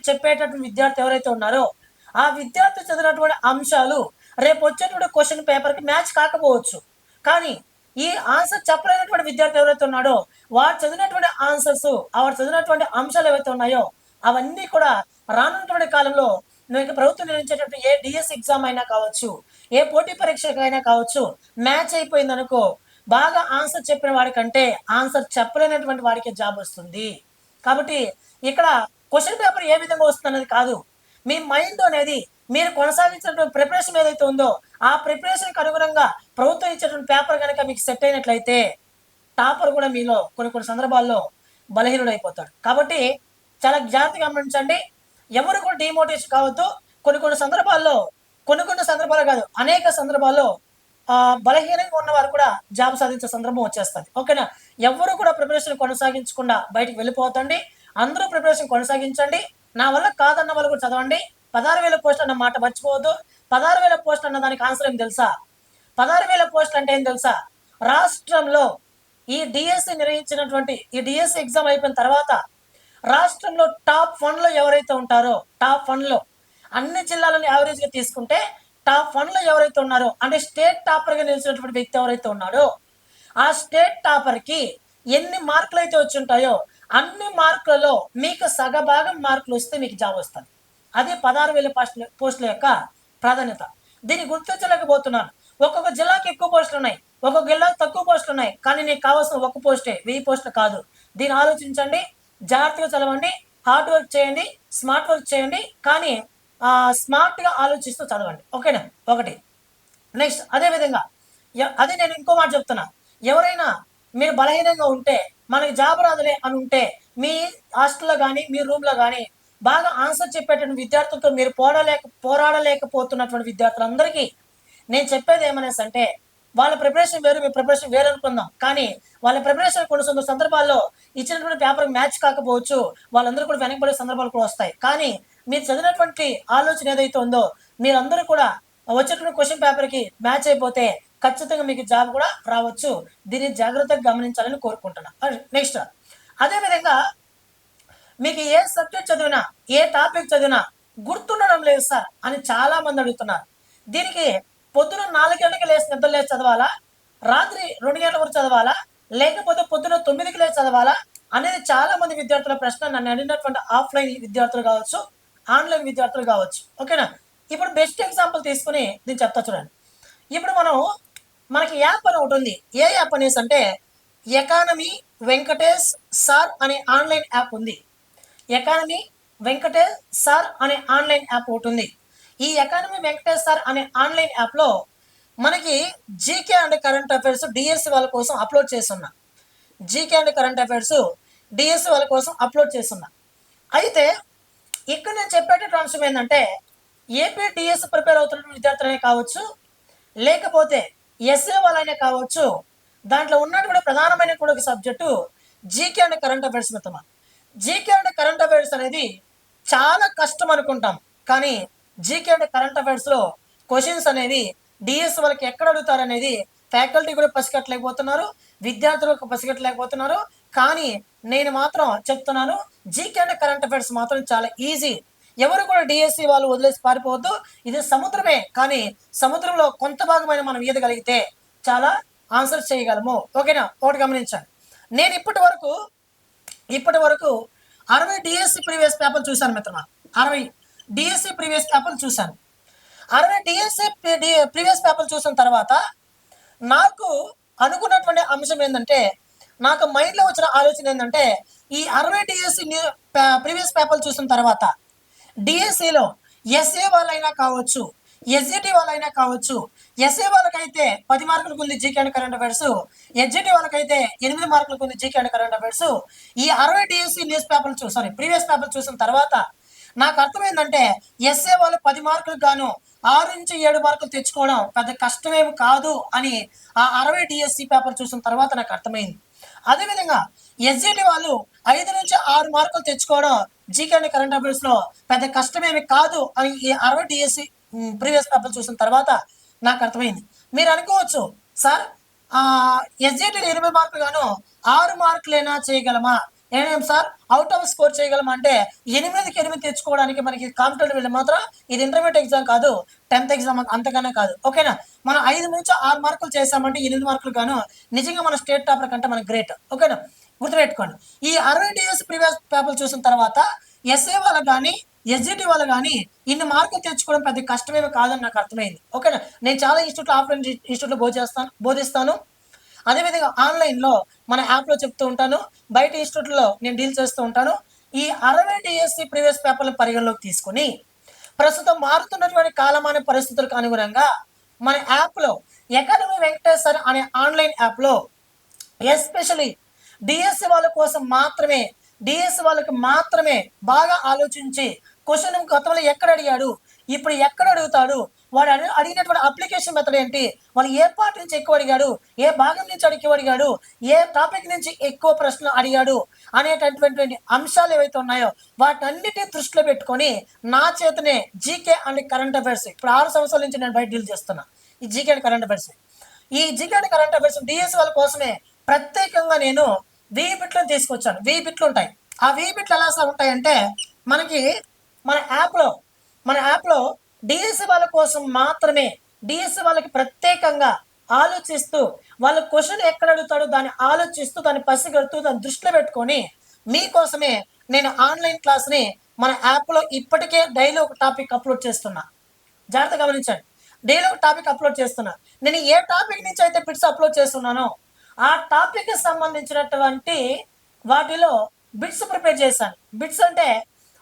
S1: చెప్పేటటువంటి విద్యార్థి ఎవరైతే ఉన్నారో ఆ విద్యార్థి చదివినటువంటి అంశాలు రేపు వచ్చేటువంటి క్వశ్చన్ పేపర్కి మ్యాచ్ కాకపోవచ్చు, కానీ ఈ ఆన్సర్ చెప్పలేనటువంటి విద్యార్థి ఎవరైతే ఉన్నాడో వాడు చదివినటువంటి ఆన్సర్స్, వాడు చదివినటువంటి అంశాలు ఏవైతే ఉన్నాయో అవన్నీ కూడా రానున్నటువంటి కాలంలో నువ్వు ప్రభుత్వం నిర్వహించేటటువంటి ఏ డిఎస్ ఎగ్జామ్ అయినా కావచ్చు, ఏ పోటీ పరీక్షకైనా కావచ్చు, మ్యాచ్ అయిపోయింది అనుకో, బాగా ఆన్సర్ చెప్పిన వాడికంటే ఆన్సర్ చెప్పలేనటువంటి వాడికి జాబ్ వస్తుంది. కాబట్టి ఇక్కడ క్వశ్చన్ పేపర్ ఏ విధంగా వస్తుంది అనేది కాదు, మీ మైండ్ అనేది మీరు కొనసాగించినటువంటి ప్రిపరేషన్ ఏదైతే ఉందో ఆ ప్రిపరేషన్కి అనుగుణంగా ప్రభుత్వం ఇచ్చేటువంటి పేపర్ కనుక మీకు సెట్ అయినట్లయితే టాపర్ కూడా మీలో కొన్ని సందర్భాల్లో బలహీనుడు అయిపోతాడు. కాబట్టి చాలా జాగ్రత్తగా గమనించండి. ఎవరు కూడా డిమోటివేషన్ కావద్దు. కొన్ని సందర్భాలు కాదు, అనేక సందర్భాల్లో బలహీనంగా ఉన్నవారు కూడా జాబ్ సాధించే సందర్భం వచ్చేస్తుంది. ఓకేనా? ఎవరు కూడా ప్రిపరేషన్ కొనసాగించకుండా బయటికి వెళ్ళిపోతండి. అందరూ ప్రిపరేషన్ కొనసాగించండి. నా వల్ల కాదన్న వాళ్ళు కూడా చదవండి. 16,000 పోస్టులు అన్న మాట మర్చిపోవద్దు. 16,000 పోస్టులు అన్న దానికి ఆన్సర్ ఏం తెలుసా? 16,000 పోస్టులు అంటే ఏం తెలుసా? రాష్ట్రంలో ఈ డిఎస్సి నిర్వహించినటువంటి ఈ డిఎస్సి ఎగ్జామ్ అయిపోయిన తర్వాత రాష్ట్రంలో టాప్ 1లో ఎవరైతే ఉంటారో, టాప్ 1లో అన్ని జిల్లాలను యావరేజ్గా తీసుకుంటే టాప్ 1లో ఎవరైతే ఉన్నారో, అంటే స్టేట్ టాపర్గా నిలిచినటువంటి వ్యక్తి ఎవరైతే ఉన్నాడో ఆ స్టేట్ టాపర్కి ఎన్ని మార్కులు అయితే వచ్చి ఉంటాయో అన్ని మార్కులలో మీకు సగభాగం మార్కులు వస్తే మీకు జాబ్ వస్తుంది. అది 16,000 పోస్టుల యొక్క ప్రాధాన్యత. దీన్ని గుర్తించలేకపోతున్నాను. ఒక్కొక్క జిల్లాకి ఎక్కువ పోస్టులు ఉన్నాయి, ఒక్కొక్క జిల్లాకి తక్కువ పోస్టులు ఉన్నాయి. కానీ నీకు కావాల్సిన ఒక్క పోస్టే, 1000 పోస్టులు కాదు. దీన్ని ఆలోచించండి, జాగ్రత్తగా చదవండి, హార్డ్ వర్క్ చేయండి, స్మార్ట్ వర్క్ చేయండి. కానీ స్మార్ట్గా ఆలోచిస్తూ చదవండి. ఓకేనా? ఒకటి. నెక్స్ట్ అదేవిధంగా అదే నేను ఇంకో మాట చెప్తున్నా, ఎవరైనా మీరు బలహీనంగా ఉంటే మనకి జాబ్ రాదులే అని ఉంటే మీ హాస్టల్లో కానీ మీ రూమ్లో కానీ బాగా ఆన్సర్ చెప్పేటువంటి విద్యార్థులతో మీరు పోరాడలేకపోతున్నటువంటి విద్యార్థులందరికీ నేను చెప్పేది ఏమనేసి అంటే, వాళ్ళ ప్రిపరేషన్ వేరు, మీ ప్రిపరేషన్ వేరు అనుకుందాం. కానీ వాళ్ళ ప్రిపరేషన్ కొన్ని సందర్భాల్లో ఇచ్చినటువంటి పేపర్ మ్యాచ్ కాకపోవచ్చు, వాళ్ళందరూ కూడా వెనకబడే సందర్భాలు కూడా వస్తాయి. కానీ మీరు చదివినటువంటి ఆలోచన ఏదైతే ఉందో మీరందరూ కూడా వచ్చేటువంటి క్వశ్చన్ పేపర్కి మ్యాచ్ అయిపోతే ఖచ్చితంగా మీకు జాబ్ కూడా రావచ్చు. దీన్ని జాగ్రత్తగా గమనించాలని కోరుకుంటున్నా. నెక్స్ట్ అదేవిధంగా మీకు ఏ సబ్జెక్ట్ చదివినా, ఏ టాపిక్ చదివినా గుర్తుండడం లేదు సార్ అని చాలా మంది అడుగుతున్నారు. దీనికి పొద్దున 4 గంటలకు నిద్ర లేచి చదవాలా, రాత్రి 2 గంటల వరకు చదవాలా, లేకపోతే పొద్దున 9కి లేచి చదవాలా అనేది చాలా మంది విద్యార్థుల ప్రశ్న. నన్ను అడిగినటువంటి ఆఫ్లైన్ విద్యార్థులు కావచ్చు, ఆన్లైన్ విద్యార్థులు కావచ్చు. ఓకేనా? ఇప్పుడు బెస్ట్ ఎగ్జాంపుల్ తీసుకుని నేను చెప్తా చూడండి. ఇప్పుడు మనకి యాప్ అని ఒకటి ఉంది. ఏ యాప్ అనేసి అంటే ఎకానమీ వెంకటేష్ సార్ అనే ఆన్లైన్ యాప్ ఉంది. ఎకానమీ వెంకటేష్ సార్ అనే ఆన్లైన్ యాప్ ఒకటి ఉంది. ఈ ఎకానమీ వెంకటేష్ సార్ అనే ఆన్లైన్ యాప్లో మనకి GK and current affairs DSC వాళ్ళ కోసం అప్లోడ్ చేస్తున్నా. GK and current affairs DSC వాళ్ళ కోసం అప్లోడ్ చేస్తున్నా. అయితే ఇక్కడ నేను చెప్పేటటువంటి అంశం ఏంటంటే, ఏపీ డిఎస్సి ప్రిపేర్ అవుతున్న విద్యార్థులనే కావచ్చు, లేకపోతే ఎస్ఏ వాళ్ళైనా కావచ్చు, దాంట్లో ఉన్నటువంటి ప్రధానమైన కూడా ఒక subject GK and current affairs మిత్రమా. జీకే అండ్ కరెంట్ అఫైర్స్ అనేది చాలా కష్టం అనుకుంటాం, కానీ జీకే అండ్ కరెంట్ అఫైర్స్లో క్వశ్చన్స్ అనేవి డిఎస్ వాళ్ళకి ఎక్కడ అడుగుతారు అనేది ఫ్యాకల్టీ కూడా పసిగట్టలేకపోతున్నారు, విద్యార్థులకు పసిగట్టలేకపోతున్నారు. కానీ నేను మాత్రం చెప్తున్నాను, జీకే అండ్ కరెంట్ అఫైర్స్ మాత్రం చాలా ఈజీ. ఎవరు కూడా డిఎస్సి వాళ్ళు వదిలేసి పారిపోవద్దు. ఇది సముద్రమే, కానీ సముద్రంలో కొంత భాగమైన మనం ఈదగలిగితే చాలా ఆన్సర్స్ చేయగలము. ఓకేనా? ఒకటి గమనించండి. నేను ఇప్పటి వరకు 60 డిఎస్సి ప్రీవియస్ పేపర్ చూశాను మిత్రమా. 60 డిఎస్సి ప్రీవియస్ పేపర్ చూశాను. 60 డిఎస్సి ప్రీవియస్ పేపర్ చూసిన తర్వాత నాకు అనుకున్నటువంటి అంశం ఏంటంటే, నాకు మైండ్లో వచ్చిన ఆలోచన ఏంటంటే, ఈ 60 డిఎస్సి ప్రీవియస్ పేపర్ చూసిన తర్వాత డిఎస్సిలో ఎస్ఏ వాళ్ళైనా కావచ్చు, ఎస్జిటి వాళ్ళైనా కావచ్చు. ఎస్ఏ వాళ్ళకైతే 10 మార్కులకు ఉంది GK and current affairs, SGT వాళ్ళకైతే 8 మార్కులకు ఉంది జీకే అండ్ కరెంట్ అఫైర్స్. ఈ 60 డిఎస్సి ప్రీవియస్ పేపర్ చూసిన తర్వాత నాకు అర్థమైందంటే, ఎస్ఏ వాళ్ళు 10 మార్కులకు గాను 6 నుంచి 7 మార్కులు తెచ్చుకోవడం పెద్ద కష్టమేమి కాదు అని ఆ 60 డిఎస్సి పేపర్ చూసిన తర్వాత నాకు అర్థమైంది. అదేవిధంగా ఎస్జిటి వాళ్ళు 5 నుంచి 6 మార్కులు తెచ్చుకోవడం జీకే అండ్ కరెంట్ అఫైర్స్లో పెద్ద కష్టమేమి కాదు అని ఈ 60 డిఎస్సి ప్రీవియస్ పేపర్ చూసిన తర్వాత నాకు అర్థమైంది. మీరు అనుకోవచ్చు, సార్ ఎస్జిటి 8 మార్కులు గాను 6 మార్కులైనా చేయగలమా, ఏమేం సార్ అవుట్ ఆఫ్ స్కోర్ చేయగలమా అంటే 8కి 8 తెచ్చుకోవడానికి మనకి కాంపిటేటివ్ వెళ్ళి మాత్రం ఇది ఇంటర్మీడియట్ ఎగ్జామ్ కాదు, 10th ఎగ్జామ్ అంతకన్నా కాదు. ఓకేనా? మనం 5 నుంచి 6 మార్కులు చేసామంటే 8 మార్కులు గాను నిజంగా మన స్టేట్ టాపర్ కంటే మన గ్రేట్. ఓకేనా? గుర్తుపెట్టుకోండి. ఈ 60 డిఎస్ ప్రీవియస్ పేపర్ చూసిన తర్వాత ఎస్ఏ వాళ్ళకి కానీ ఎస్జిటి వాళ్ళు కానీ ఇన్ని మార్కులు తెచ్చుకోవడం పెద్ద కష్టమేమీ కాదని నాకు అర్థమైంది. ఓకేనా. నేను చాలా ఇన్స్టిట్యూట్లో ఆఫ్లైన్ ఇన్స్టిట్యూట్లో బోధిస్తాను. అదేవిధంగా ఆన్లైన్లో మన యాప్లో చెప్తూ ఉంటాను. బయట ఇన్స్టిట్యూట్లో నేను డీల్ చేస్తూ ఉంటాను. ఈ 60 డిఎస్సి ప్రీవియస్ పేపర్లను పరిగణలోకి తీసుకొని ప్రస్తుతం మారుతున్నటువంటి కాలమాన పరిస్థితులకు అనుగుణంగా మన యాప్లో అకాడమీ వెంకటేశ్వర్ అనే ఆన్లైన్ యాప్లో ఎస్పెషలీ డిఎస్సి వాళ్ళ కోసం మాత్రమే, డిఎస్సి వాళ్ళకి మాత్రమే బాగా ఆలోచించి క్వశ్చన్ గతంలో ఎక్కడ అడిగాడు, ఇప్పుడు ఎక్కడ అడుగుతాడు, వాడు అడిగినటువంటి అప్లికేషన్ మెథడ్ ఏంటి, వాళ్ళు ఏ పార్ట్ నుంచి ఎక్కువ అడిగాడు, ఏ భాగం నుంచి ఎక్కువ అడిగాడు, ఏ టాపిక్ నుంచి ఎక్కువ ప్రశ్నలు అడిగాడు అనేటటువంటి అంశాలు ఏవైతే ఉన్నాయో వాటన్నిటిని దృష్టిలో పెట్టుకొని నా చేతనే జీకే అండ్ కరెంట్ అఫైర్స్ ఇప్పుడు 6 సంవత్సరాల నుంచి నేను బయట డీల్ చేస్తున్నా. ఈ జీకే అండ్ కరెంట్ అఫైర్స్, ఈ GK and current affairs DSC వాళ్ళ కోసమే ప్రత్యేకంగా నేను 1000 బిట్లను తీసుకొచ్చాను. 1000 బిట్లు ఉంటాయి. ఆ 1000 బిట్లు ఎలా ఉంటాయంటే మనకి మన యాప్లో డిఎస్సి వాళ్ళ కోసం మాత్రమే, డిఎస్సి వాళ్ళకి ప్రత్యేకంగా ఆలోచిస్తూ వాళ్ళ క్వశ్చన్ ఎక్కడ అడుగుతాడో దాన్ని ఆలోచిస్తూ దాన్ని పసిగడుతూ దాన్ని దృష్టిలో పెట్టుకొని మీకోసమే నేను ఆన్లైన్ క్లాస్ని మన యాప్లో ఇప్పటికే డైలీ ఒక టాపిక్ అప్లోడ్ చేస్తున్నా. జాగ్రత్తగా గమనించండి. డైలీ ఒక టాపిక్ అప్లోడ్ చేస్తున్నా. నేను ఏ టాపిక్ నుంచి అయితే బిట్స్ అప్లోడ్ చేస్తున్నానో ఆ టాపిక్కి సంబంధించినటువంటి వాటిలో బిట్స్ ప్రిపేర్ చేశాను. బిట్స్ అంటే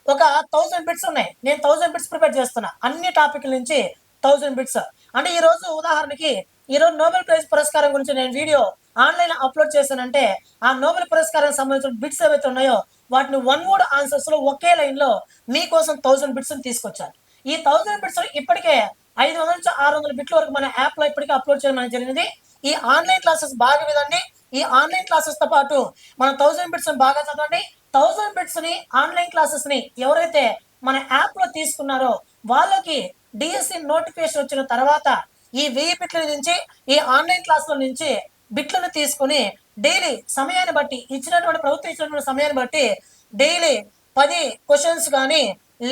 S1: ఒక 1000 బిట్స్ ఉన్నాయి. నేను 1000 బిట్స్ ప్రిపేర్ చేస్తున్నా. అన్ని టాపిక్ల నుంచి 1000 బిట్స్. అంటే ఈరోజు ఉదాహరణకి ఈరోజు నోబెల్ ప్రైజ్ పురస్కారం గురించి నేను వీడియో ఆన్లైన్ అప్లోడ్ చేశానంటే ఆ నోబెల్ పురస్కారానికి సంబంధించిన బిట్స్ ఏవైతే ఉన్నాయో వాటిని 1 వర్డ్ ఆన్సర్స్లో ఒకే లైన్లో మీకోసం 1000 బిట్స్ని తీసుకొచ్చాను. ఈ 1000 బిట్స్ ఇప్పటికే 500 నుంచి 600 బిట్ల వరకు మన యాప్లో ఇప్పటికే అప్లోడ్ చేయడం జరిగింది. ఈ ఆన్లైన్ క్లాసెస్ బాగా వినండి. ఈ ఆన్లైన్ క్లాసెస్తో పాటు మన 1000 బిట్స్ బాగా చదవండి. 1000 బిట్స్ని ఆన్లైన్ క్లాసెస్ని ఎవరైతే మన యాప్లో తీసుకున్నారో వాళ్ళకి డిఎస్సి నోటిఫికేషన్ వచ్చిన తర్వాత ఈ 1000 బిట్ల నుంచి ఈ ఆన్లైన్ క్లాసుల నుంచి బిట్లను తీసుకుని డైలీ సమయాన్ని బట్టి ప్రభుత్వం ఇచ్చినటువంటి సమయాన్ని బట్టి డైలీ 10 క్వశ్చన్స్ కానీ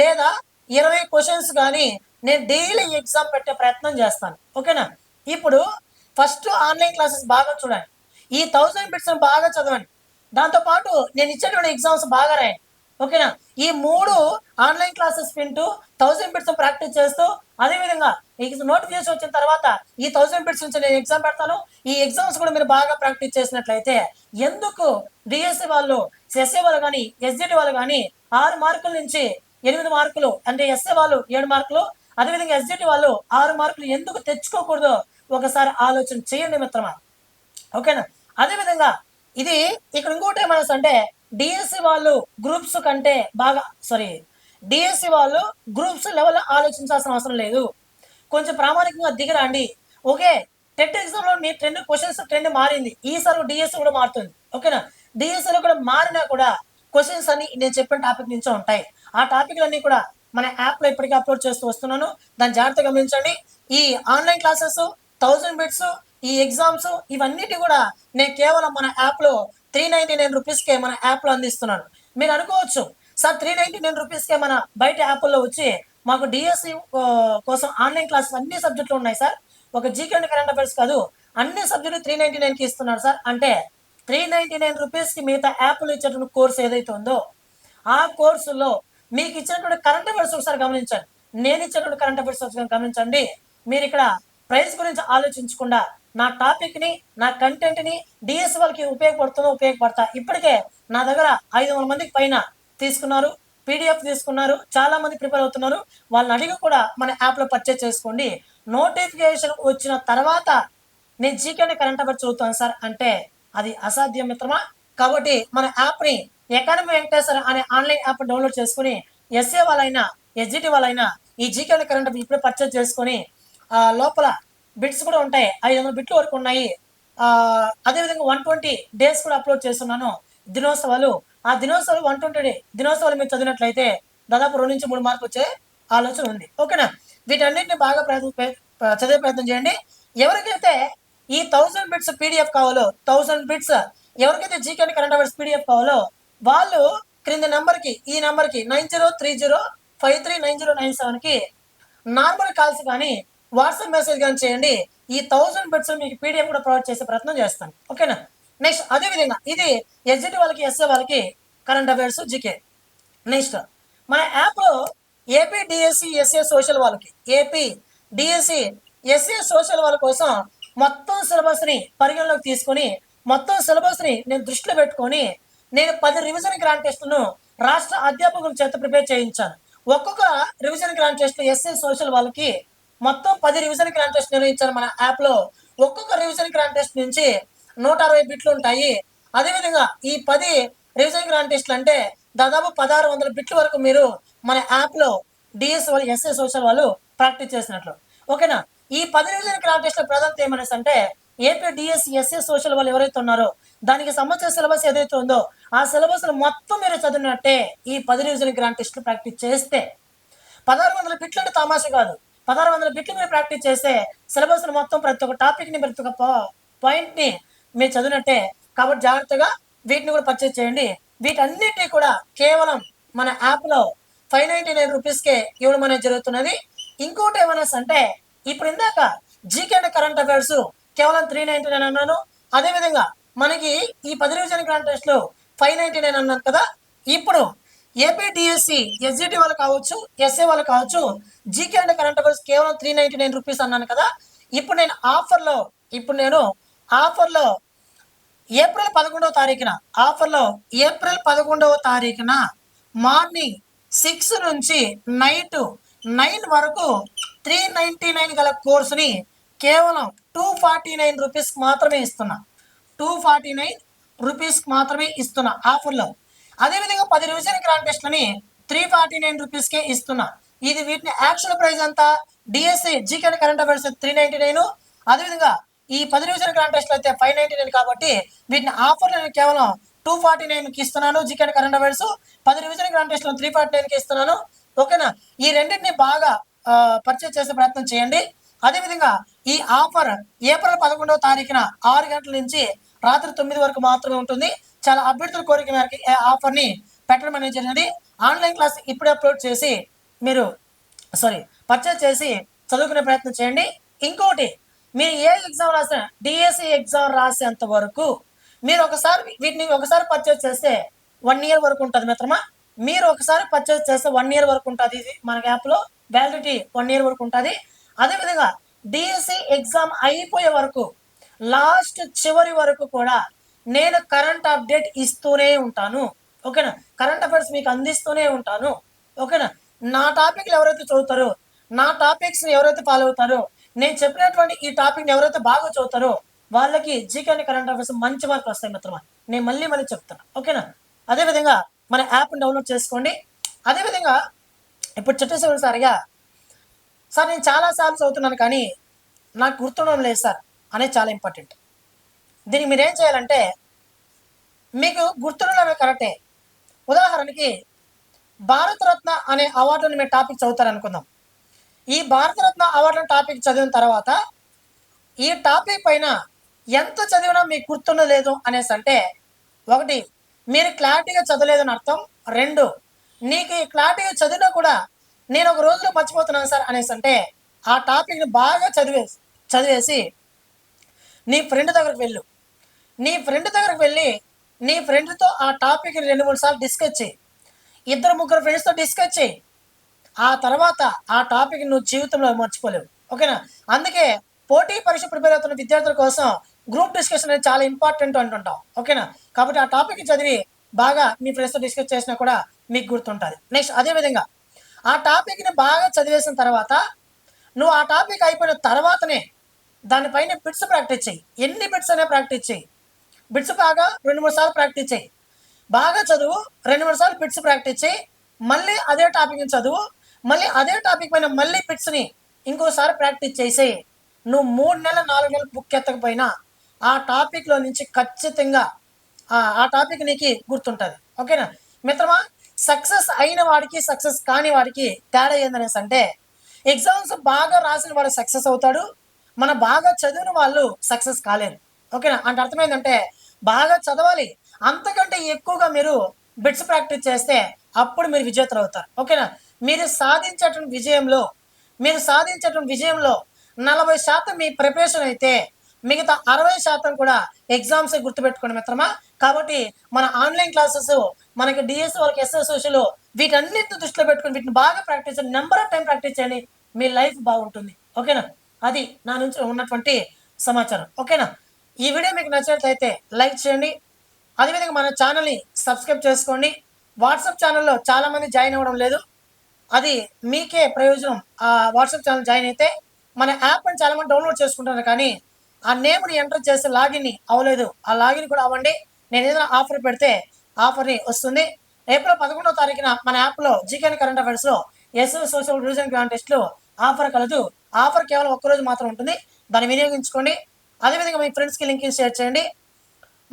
S1: లేదా 20 క్వశ్చన్స్ కానీ నేను డైలీ ఎగ్జామ్ పెట్టే ప్రయత్నం చేస్తాను. ఓకేనా. ఇప్పుడు ఫస్ట్ ఆన్లైన్ క్లాసెస్ బాగా చూడండి. ఈ 1000 బిట్స్ బాగా చదవండి. దాంతోపాటు నేను ఇచ్చేటువంటి ఎగ్జామ్స్ బాగా రాయండి. ఓకేనా. ఈ 3 ఆన్లైన్ క్లాసెస్ వింటూ 1000 బిట్స్ ప్రాక్టీస్ చేస్తూ అదేవిధంగా నోటిఫికేషన్ వచ్చిన తర్వాత ఈ 1000 బిట్స్ నుంచి నేను ఎగ్జామ్ పెడతాను. ఈ ఎగ్జామ్స్ కూడా మీరు బాగా ప్రాక్టీస్ చేసినట్లయితే ఎందుకు డిఎస్సి వాళ్ళు, ఎస్ఏ వాళ్ళు కానీ ఎస్జిటి వాళ్ళు కానీ 6 మార్కుల నుంచి 8 మార్కులు అంటే ఎస్ఏ వాళ్ళు 7 మార్కులు అదేవిధంగా ఎస్జిటి వాళ్ళు 6 మార్కులు ఎందుకు తెచ్చుకోకూడదో ఒకసారి ఆలోచన చేయండి మిత్రమా. ఓకేనా. అదేవిధంగా ఇది ఇక్కడ ఇంకోటి ఏమైనా అంటే డిఎస్సి వాళ్ళు గ్రూప్స్ కంటే బాగా డిఎస్సి వాళ్ళు గ్రూప్స్ లెవెల్లో ఆలోచించాల్సిన అవసరం లేదు. కొంచెం ప్రామాణికంగా దిగరండి. ఓకే. టెట్ ఎగ్జామ్లో మీ ట్రెండ్ మారింది. ఈసారి డిఎస్సి కూడా మారుతుంది. ఓకేనా. డిఎస్సిలో కూడా మారినా కూడా క్వశ్చన్స్ అన్ని నేను చెప్పిన టాపిక్ నుంచే ఉంటాయి. ఆ టాపిక్లన్నీ కూడా మన యాప్లో ఇప్పటికే అప్లోడ్ చేస్తూ వస్తున్నాను. దాన్ని జాగ్రత్తగా గమనించండి. ఈ ఆన్లైన్ క్లాసెస్ 1000 బిట్స్ ఈ ఎగ్జామ్స్ ఇవన్నిటి కూడా నేను కేవలం మన యాప్లో 399 రూపీస్కే మన యాప్లో అందిస్తున్నాను. మీరు అనుకోవచ్చు సార్ 399 రూపీస్కే మన బయట యాప్లో వచ్చి మాకు డిఎస్సి కోసం ఆన్లైన్ క్లాసెస్ అన్ని సబ్జెక్టులు ఉన్నాయి సార్, ఒక జీకే అండ్ కరెంట్ అఫైర్స్ కాదు అన్ని సబ్జెక్టులు 399కి ఇస్తున్నారు సార్ అంటే 399 రూపీస్కి మిగతా యాప్లో ఇచ్చేటువంటి కోర్స్ ఏదైతే ఉందో ఆ కోర్సులో మీకు ఇచ్చినటువంటి కరెంట్ అఫైర్స్ ఒకసారి గమనించండి. నేను ఇచ్చినటువంటి కరెంట్ అఫైర్స్ గమనించండి. మీరు ఇక్కడ ప్రైస్ గురించి ఆలోచించకుండా నా టాపిక్ని నా కంటెంట్ని డిఎస్సి వాళ్ళకి ఉపయోగపడతా ఇప్పటికే నా దగ్గర 500 మందికి పైన తీసుకున్నారు, పీడిఎఫ్ తీసుకున్నారు, చాలా మంది ప్రిపేర్ అవుతున్నారు. వాళ్ళని అడిగి కూడా మన యాప్లో పర్చేజ్ చేసుకోండి. నోటిఫికేషన్ వచ్చిన తర్వాత నేను జీకే కరెంట్ అఫైర్స్ చదువుతాను సార్ అంటే అది అసాధ్యం మిత్రమా. కాబట్టి మన యాప్ని అకాడమీ వెంకటేశ్వర అనే ఆన్లైన్ యాప్ డౌన్లోడ్ చేసుకుని ఎస్ఏ వాళ్ళైనా ఎస్జిటి వాళ్ళైనా ఈ జీకే కరెంట్ అఫైర్స్ ఇప్పుడే పర్చేజ్ చేసుకొని లోపల బిట్స్ కూడా ఉంటాయి. 500 బిట్ల వరకు ఉన్నాయి. అదేవిధంగా 120 డేస్ కూడా అప్లోడ్ చేస్తున్నాను. దినోత్సవాలు ఆ దినోత్సవాలు 120 దినోత్సవాలు మీరు చదివినట్లయితే దాదాపు 2 నుంచి 3 మార్కులు వచ్చే ఆలోచన ఉంది. ఓకేనా. వీటన్నిటిని బాగా చదివే ప్రయత్నం చేయండి. ఎవరికైతే ఈ 1000 బిట్స్ పీడిఎఫ్ కావాలో 1000 బిట్స్ ఎవరికైతే జీకే కరెంట్ అఫైర్స్ పీడిఎఫ్ కావాలో వాళ్ళు క్రింది నెంబర్కి ఈ నెంబర్కి 9030539097కి నార్మల్ కాల్స్ కానీ వాట్సాప్ మెసేజ్ కానీ చేయండి. ఈ 1000 బిట్స్ మీకు పీడిఎఫ్ కూడా ప్రొవైడ్ చేసే ప్రయత్నం చేస్తాను. ఓకేనా. నెక్స్ట్ అదేవిధంగా ఇది ఎస్జిటి వాళ్ళకి ఎస్ఏ వాళ్ళకి కరెంట్ అఫైర్స్ జీకే. నెక్స్ట్ మన యాప్లో ఏపీ డిఎస్సి ఎస్ఏ సోషల్ వాళ్ళకి, ఏపీ డిఎస్సి ఎస్ఏ సోషల్ వాళ్ళ కోసం మొత్తం సిలబస్ని పరిగణలోకి తీసుకొని, మొత్తం సిలబస్ని నేను దృష్టిలో పెట్టుకొని నేను 10 రివిజన్ గ్రాండ్ టెస్టులను రాష్ట్ర అధ్యాపకుల చేత ప్రిపేర్ చేయించాను. ఒక్కొక్క revision grand test SA social వాళ్ళకి మొత్తం 10 రివిజన్ గ్రాండ్ టెస్ట్ నిర్వహించాను మన యాప్లో. ఒక్కొక్క రివిజన్ గ్రాండ్ టెస్ట్ నుంచి 160 బిట్లు ఉంటాయి. అదేవిధంగా ఈ 10 రివిజన్ గ్రాండ్ టెస్ట్లు అంటే దాదాపు 1600 బిట్ల వరకు మీరు మన యాప్లో డిఎస్ వాళ్ళు ఎస్ఏ సోషల్ వాళ్ళు ప్రాక్టీస్ చేసినట్లు. ఓకేనా? ఈ 10 రివిజన్ గ్రాండ్ టెస్ట్ల ప్రాధాన్యత ఏమనేసి అంటే ఏపీ డిఎస్ ఎస్ఏ సోషల్ వాళ్ళు ఎవరైతే ఉన్నారో దానికి సంబంధించిన సిలబస్ ఏదైతే ఉందో ఆ సిలబస్ మొత్తం మీరు చదివినట్టే ఈ 10 రివిజన్ గ్రాండ్ టెస్ట్లు ప్రాక్టీస్ చేస్తే 1600 బిట్లు అంటే తమాషా కాదు. 1600 బిట్లు మీరు ప్రాక్టీస్ చేస్తే సిలబస్ మొత్తం ప్రతి ఒక్క టాపిక్ని ప్రతి ఒక్క పాయింట్ని మీరు చదివినట్టే. కాబట్టి జాగ్రత్తగా వీటిని కూడా పర్చేజ్ చేయండి. వీటన్నిటినీ కూడా కేవలం మన యాప్లో 599 రూపీస్కే ఇవ్వడం అనేది జరుగుతున్నది. ఇంకోటి ఏమన్నా అంటే ఇప్పుడు ఇందాక జీకే అండ్ కరెంట్ అఫైర్స్ కేవలం 399 అన్నాను. అదేవిధంగా మనకి ఈ 10 రివిజన్ గ్రాండ్ టెస్ట్లు 599 అన్నాను కదా. ఇప్పుడు ఏపీ డిఎస్సి ఎస్జిటి వాళ్ళు కావచ్చు, ఎస్ఏ వాళ్ళు కావచ్చు, జీకే అండ్ కరెంట్ అఫైర్స్ కేవలం 399 రూపీస్ అన్నాను కదా. ఇప్పుడు నేను ఆఫర్లో ఏప్రిల్ 11వ తారీఖున ఏప్రిల్ 11వ తారీఖున మార్నింగ్ 6 నుంచి నైట్ 9 వరకు 399 గల కోర్సుని కేవలం 249 రూపీస్ మాత్రమే ఇస్తున్నా. 249 రూపీస్ మాత్రమే ఇస్తున్నా ఆఫర్లో. అదేవిధంగా 10 రివిజన్ గ్రాండ్ టెస్ట్లని 349 రూపీస్కే ఇస్తున్నా. ఇది వీటిని యాక్చువల్ ప్రైస్ అంతా DSC GK and current affairs 399, అదేవిధంగా ఈ 10 రివిజన్ గ్రాండ్ టెస్ట్లు అయితే 599 కాబట్టి వీటిని ఆఫర్లో నేను కేవలం 249కి ఇస్తున్నాను. GK and current affairs 10 revision grand టెస్ట్లను 349కి ఇస్తున్నాను. ఓకేనా? ఈ రెండింటిని బాగా పర్చేజ్ చేసే ప్రయత్నం చేయండి. అదేవిధంగా ఈ ఆఫర్ ఏప్రిల్ 11వ తారీఖున 6 గంటల నుంచి రాత్రి 9 వరకు మాత్రమే ఉంటుంది. చాలా అభ్యర్థుల కోరిక మేరకు ఆఫర్ని పెట్టడం అనేది జరిగింది. ఆన్లైన్ క్లాస్ ఇప్పుడే అప్లోడ్ చేసి మీరు పర్చేజ్ చేసి చదువుకునే ప్రయత్నం చేయండి. ఇంకోటి, మీరు ఏ ఎగ్జామ్ రాసినా డిఎస్సి ఎగ్జామ్ రాసేంత వరకు మీరు వీటిని ఒకసారి పర్చేజ్ చేస్తే 1 ఇయర్ వరకు ఉంటుంది మిత్రమా. మీరు ఒకసారి పర్చేజ్ చేస్తే 1 ఇయర్ వరకు ఉంటుంది. ఇది మన యాప్లో వ్యాలిడిటీ 1 ఇయర్ వరకు ఉంటుంది. అదేవిధంగా డిఎస్సి ఎగ్జామ్ అయిపోయే వరకు లాస్ట్ చివరి వరకు కూడా నేను కరెంట్ అప్డేట్ ఇస్తూనే ఉంటాను. ఓకేనా? కరెంట్ అఫైర్స్ మీకు అందిస్తూనే ఉంటాను. ఓకేనా? నా టాపిక్లు ఎవరైతే చదువుతారో, నా టాపిక్స్ని ఎవరైతే ఫాలో అవుతారో, నేను చెప్పినటువంటి ఈ టాపిక్ని ఎవరైతే బాగా చదువుతారో వాళ్ళకి జీకే అండ్ కరెంట్ అఫైర్స్ మంచి మార్కులు వస్తాయి మిత్రమా. నేను మళ్ళీ చెప్తాను. ఓకేనా? అదేవిధంగా మన యాప్ని డౌన్లోడ్ చేసుకోండి. అదేవిధంగా ఇప్పుడు చిట్టసారిగా సార్ నేను చాలాసార్లు చదువుతున్నాను కానీ నాకు గుర్తుండడం లేదు సార్ అనేది చాలా ఇంపార్టెంట్. దీనికి మీరేం చేయాలంటే మీకు గుర్తుండడమే కరెక్టే. ఉదాహరణకి భారతరత్న అనే అవార్డుని మీరు టాపిక్ చదువుతారనుకుందాం. ఈ భారతరత్న అవార్డు టాపిక్ చదివిన తర్వాత ఈ టాపిక్ పైన ఎంత చదివినా మీకు గుర్తుండలేదు అనేసి అంటే, 1 మీరు క్లారిటీగా చదవలేదని అర్థం. 2 నీకు ఈ క్లారిటీగా చదివినా కూడా నేను ఒక రోజులో మర్చిపోతున్నాను సార్ అనేసి అంటే ఆ టాపిక్ని బాగా చదివేసి నీ ఫ్రెండ్ దగ్గరకు వెళ్ళు. నీ ఫ్రెండ్తో ఆ టాపిక్ని 2-3 సార్లు డిస్కస్ చేయి. 2-3 ఫ్రెండ్స్తో డిస్కస్ చేయి. ఆ తర్వాత ఆ టాపిక్ నువ్వు జీవితంలో మర్చిపోలేవు. ఓకేనా? అందుకే పోటీ పరీక్ష ప్రిపేర్ అవుతున్న విద్యార్థుల కోసం గ్రూప్ డిస్కషన్ అనేది చాలా ఇంపార్టెంట్ అంటుంటాం. ఓకేనా? కాబట్టి ఆ టాపిక్ చదివి బాగా మీ ఫ్రెండ్స్తో డిస్కస్ చేసినా కూడా మీకు గుర్తుంటుంది. నెక్స్ట్ అదేవిధంగా ఆ టాపిక్ని బాగా చదివేసిన తర్వాత నువ్వు ఆ టాపిక్ అయిపోయిన తర్వాతనే దానిపైన బిట్స్ ప్రాక్టీస్ చేయి. ఎన్ని బిట్స్ అనే ప్రాక్టీస్ చేయి. బిట్స్ బాగా 2-3 సార్లు ప్రాక్టీస్ చేయి. బాగా చదువు, 2-3 సార్లు బిట్స్ ప్రాక్టీస్ చేయి. మళ్ళీ అదే టాపిక్ని చదువు. మళ్ళీ అదే టాపిక్ పైన మళ్ళీ బిట్స్ని ఇంకోసారి ప్రాక్టీస్ చేసి నువ్వు 3 నెలలు 4 నెలలు బుక్ ఎత్తకపోయినా ఆ టాపిక్లో నుంచి ఖచ్చితంగా ఆ టాపిక్ నీకు గుర్తుంటుంది. ఓకేనా మిత్రమా? సక్సెస్ అయిన వాడికి సక్సెస్ కాని వాడికి తేడా ఏందనేసి అంటే ఎగ్జామ్స్ బాగా రాసిన వాడు సక్సెస్ అవుతాడు, మన బాగా చదివిన వాళ్ళు సక్సెస్ కాలేరు. ఓకేనా? అంటే అర్థమైందంటే బాగా చదవాలి, అంతకంటే ఎక్కువగా మీరు బిట్స్ ప్రాక్టీస్ చేస్తే అప్పుడు మీరు విజేతలు అవుతారు. ఓకేనా? మీరు సాధించేటువంటి విజయంలో 40% మీ ప్రిపరేషన్ అయితే మిగతా 60% కూడా ఎగ్జామ్స్ గుర్తుపెట్టుకోండి మిత్రమా. కాబట్టి మన ఆన్లైన్ క్లాసెస్ మనకి డిఎస్ వాళ్ళకి ఎస్ఎస్ సోషల్ వీటన్నిటిని దృష్టిలో పెట్టుకొని వీటిని బాగా ప్రాక్టీస్ చేయండి. నెంబర్ ఆఫ్ టైం ప్రాక్టీస్ చేయండి, మీ లైఫ్ బాగుంటుంది. ఓకేనా? అది నా నుంచి ఉన్నటువంటి సమాచారం. ఓకేనా? ఈ వీడియో మీకు నచ్చినట్లయితే లైక్ చేయండి. అదేవిధంగా మన ఛానల్ని సబ్స్క్రైబ్ చేసుకోండి. వాట్సాప్ ఛానల్లో చాలామంది జాయిన్ అవ్వడం లేదు, అది మీకే ప్రయోజనం. ఆ వాట్సాప్ ఛానల్ జాయిన్ అయితే మన యాప్ని చాలామంది డౌన్లోడ్ చేసుకుంటున్నారు, కానీ ఆ నేమ్ని ఎంటర్ చేసి లాగిన్ అవ్వలేదు. ఆ లాగిన్ కూడా అవ్వండి. నేను ఏదైనా ఆఫర్ పెడితే ఆఫర్ని వస్తుంది. ఏప్రిల్ 11వ తారీఖున మన యాప్లో జీకే కరెంట్ అఫైర్స్లో ఎస్ఎస్ సోషల్ రివిజన్ గ్రాండ్ టెస్ట్లో ఆఫర్ కలదు. ఆఫర్ కేవలం ఒక్కరోజు మాత్రం ఉంటుంది, దాన్ని వినియోగించుకోండి. అదేవిధంగా మీ ఫ్రెండ్స్కి లింక్ షేర్ చేయండి.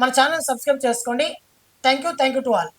S1: మన ఛానల్ సబ్స్క్రైబ్ చేసుకోండి. Thank you to all.